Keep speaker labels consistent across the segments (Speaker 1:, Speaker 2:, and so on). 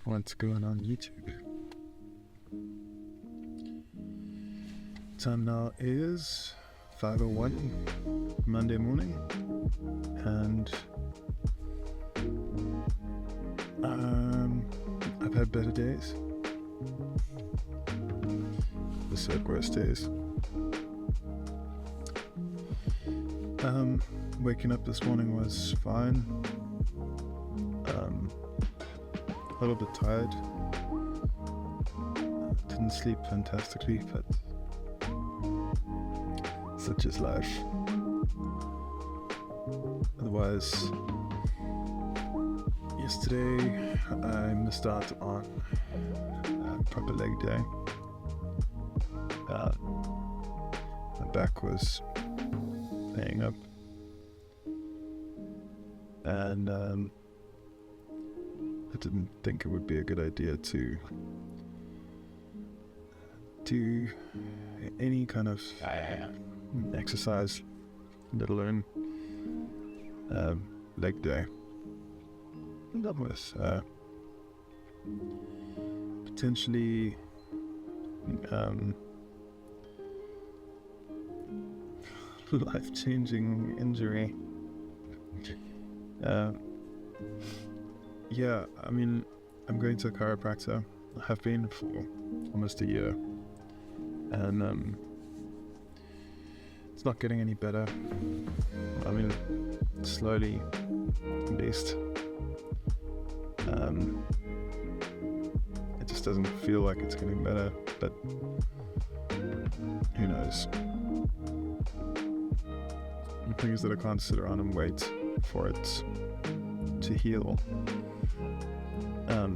Speaker 1: what's going on YouTube. Time now is 5:01 Monday morning, and I've had better days. I've had worse days. Waking up this morning was fine. A little bit tired. Didn't sleep fantastically, but such is life. Otherwise, yesterday I missed out on a proper leg day. My back was playing up, and I didn't think it would be a good idea to do any kind of exercise, let alone leg day. That was potentially life-changing injury. Yeah, I mean, I'm going to a chiropractor. I have been for almost a year, and it's not getting any better. I mean, slowly, at least. It just doesn't feel like it's getting better, but who knows? The thing is that I can't sit around and wait for it to heal,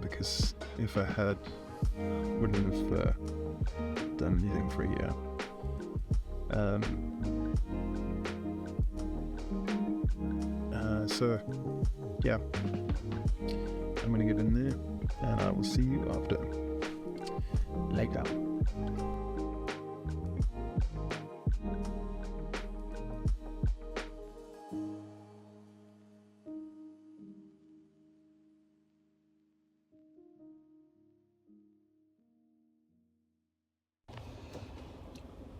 Speaker 1: because if I had, I wouldn't have done anything for a year. So yeah, I'm gonna get in there, and I will see you after. Later.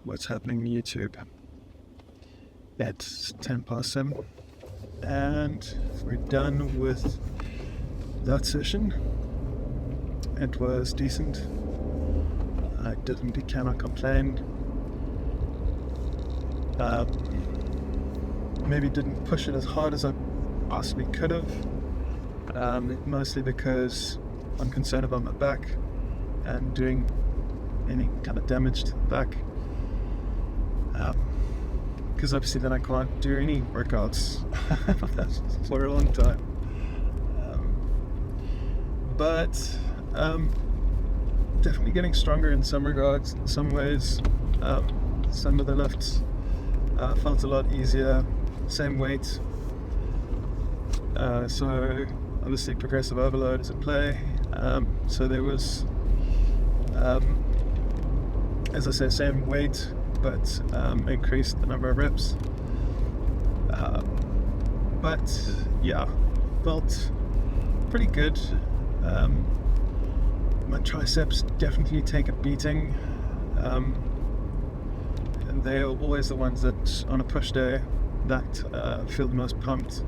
Speaker 1: What's happening on YouTube? It's 7:10, and we're done with that session. It was decent. I cannot complain. Maybe didn't push it as hard as I possibly could have, mostly because I'm concerned about my back and doing any kind of damage to the back. Because obviously then I can't do any workouts for a long time. But definitely getting stronger in some regards, in some ways. Some of the lifts felt a lot easier, same weight. So obviously progressive overload is at play. So there was, as I say, same weight, but increased the number of reps. But yeah, felt pretty good. My triceps definitely take a beating, and they are always the ones that on a push day that feel the most pumped,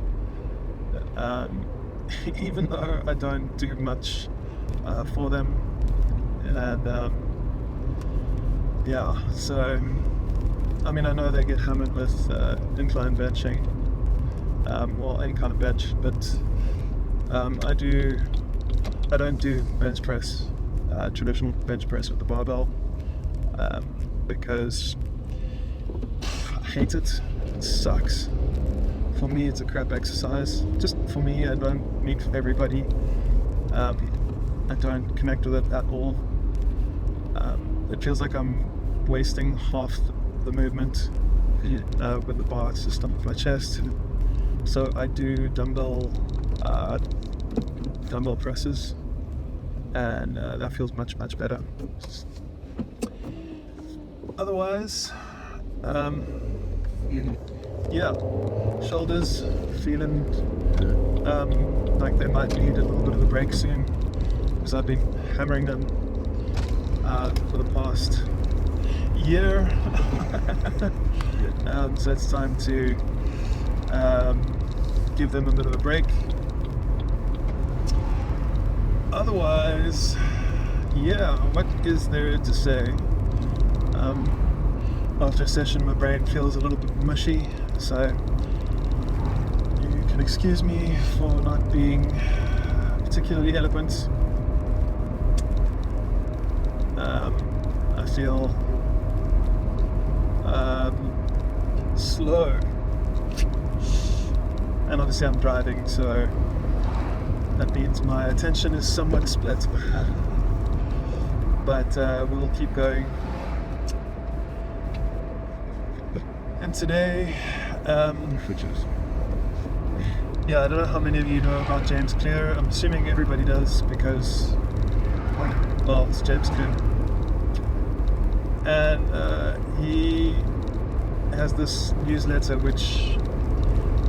Speaker 1: even though I don't do much for them. And yeah, so I mean, I know they get hammered with incline benching, or any kind of bench, but I don't do bench press, traditional bench press with the barbell, because I hate it. It sucks. For me, it's a crap exercise. Just for me, I don't mean for everybody. I don't connect with it at all. It feels like I'm wasting half the movement with the bar. It's just up my chest. So I do dumbbell presses, and that feels much better. Otherwise, yeah, shoulders feeling like they might need a little bit of a break soon. because I've been hammering them for the past year. So it's time to give them a bit of a break. Otherwise, yeah, what is there to say? After a session, my brain feels a little bit mushy, so you can excuse me for not being particularly eloquent. I feel slow, and obviously I'm driving, so that means my attention is somewhat split. But we'll keep going. And today, yeah, I don't know how many of you know about James Clear. I'm assuming everybody does because, well, it's James Clear. And he has this newsletter which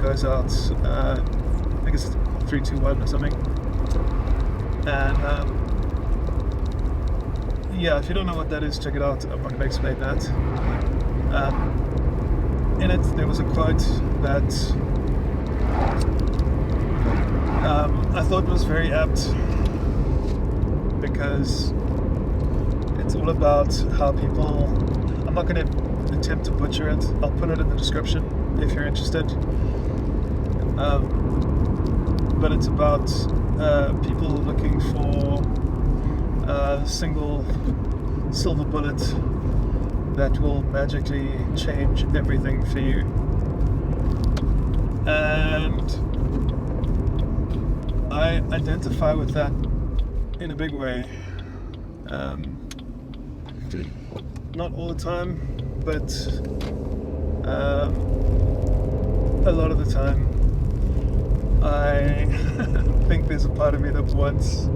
Speaker 1: goes out, I think it's 321 or something. And yeah, if you don't know what that is, check it out. I'm not going to explain that. In it, there was a quote that I thought was very apt, because it's all about how people, I'm not going to attempt to butcher it, I'll put it in the description if you're interested, but it's about people looking for a single silver bullet that will magically change everything for you. And I identify with that in a big way. Not all the time, but a lot of the time. I think there's a part of me that wants,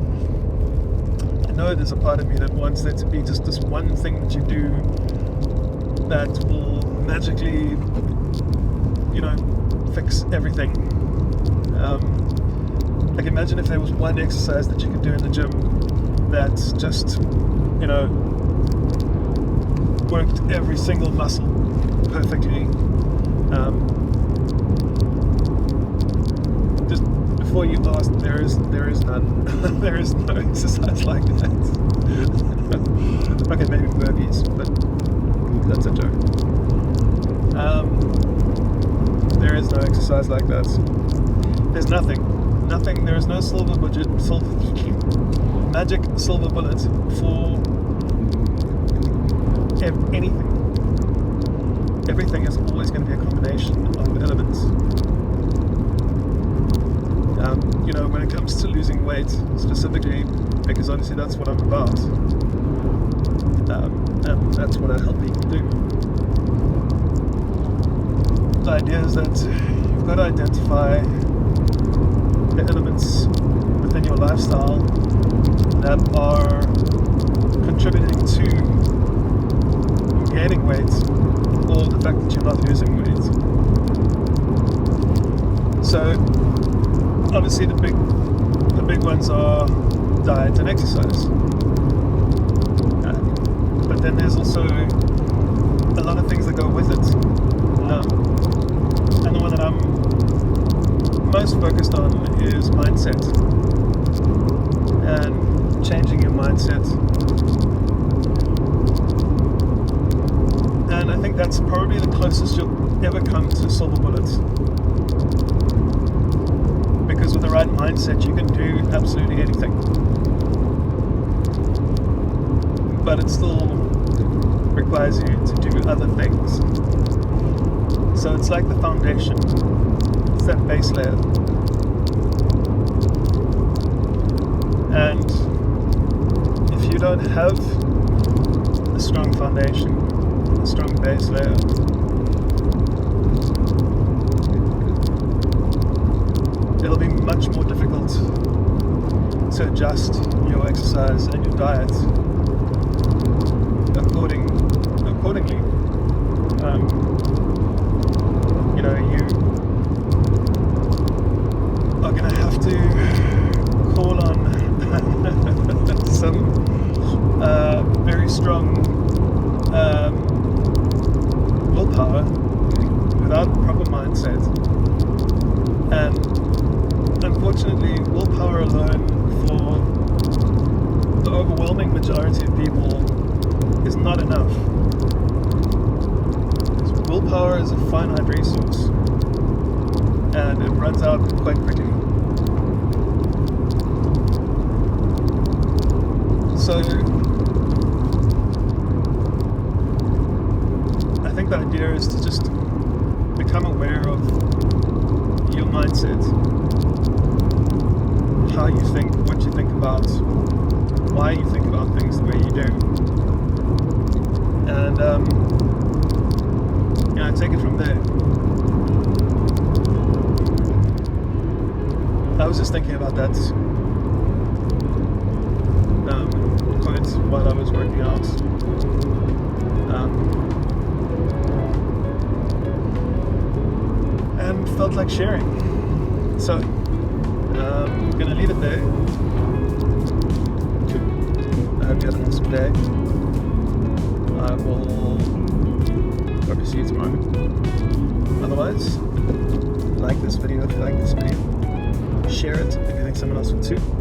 Speaker 1: I know there's a part of me that wants there to be just this one thing that you do that will magically, fix everything. Like, imagine if there was one exercise that you could do in the gym that just, worked every single muscle perfectly. Just before you ask, there is none. There is no exercise like that. Okay, maybe burpees, but that's a joke. There is no exercise like that. There's nothing. There is no magic silver bullet for anything. Everything is always going to be a combination of elements. When it comes to losing weight specifically, because obviously that's what I'm about, and that's what I help people do. The idea is that you've got to identify the elements within your lifestyle that are contributing to gaining weight, or the fact that you're not losing weight. So obviously the big ones are diet and exercise, but then there's also a lot of things that go with it, and the one that I'm most focused on is mindset, and changing your mindset. And I think that's probably the closest you'll ever come to silver bullets, because with the right mindset you can do absolutely anything, but it still requires you to do other things. So it's like the foundation, it's that base layer, and if you don't have a strong foundation, a strong base layer, it'll be much more difficult to adjust your exercise and your diet accordingly. You are going to have to call on overwhelming majority of people is not enough. Willpower is a finite resource, and it runs out quite quickly. So I think the idea is to just become aware of your mindset, how you think, what you think about, why you think about things the way you do, and take it from there. I was just thinking about that quite while I was working out. And felt like sharing. So, I'm gonna leave it there. I hope you had an awesome day. I will probably see you tomorrow. Otherwise, like this video if you like this video. Share it if you think someone else would too.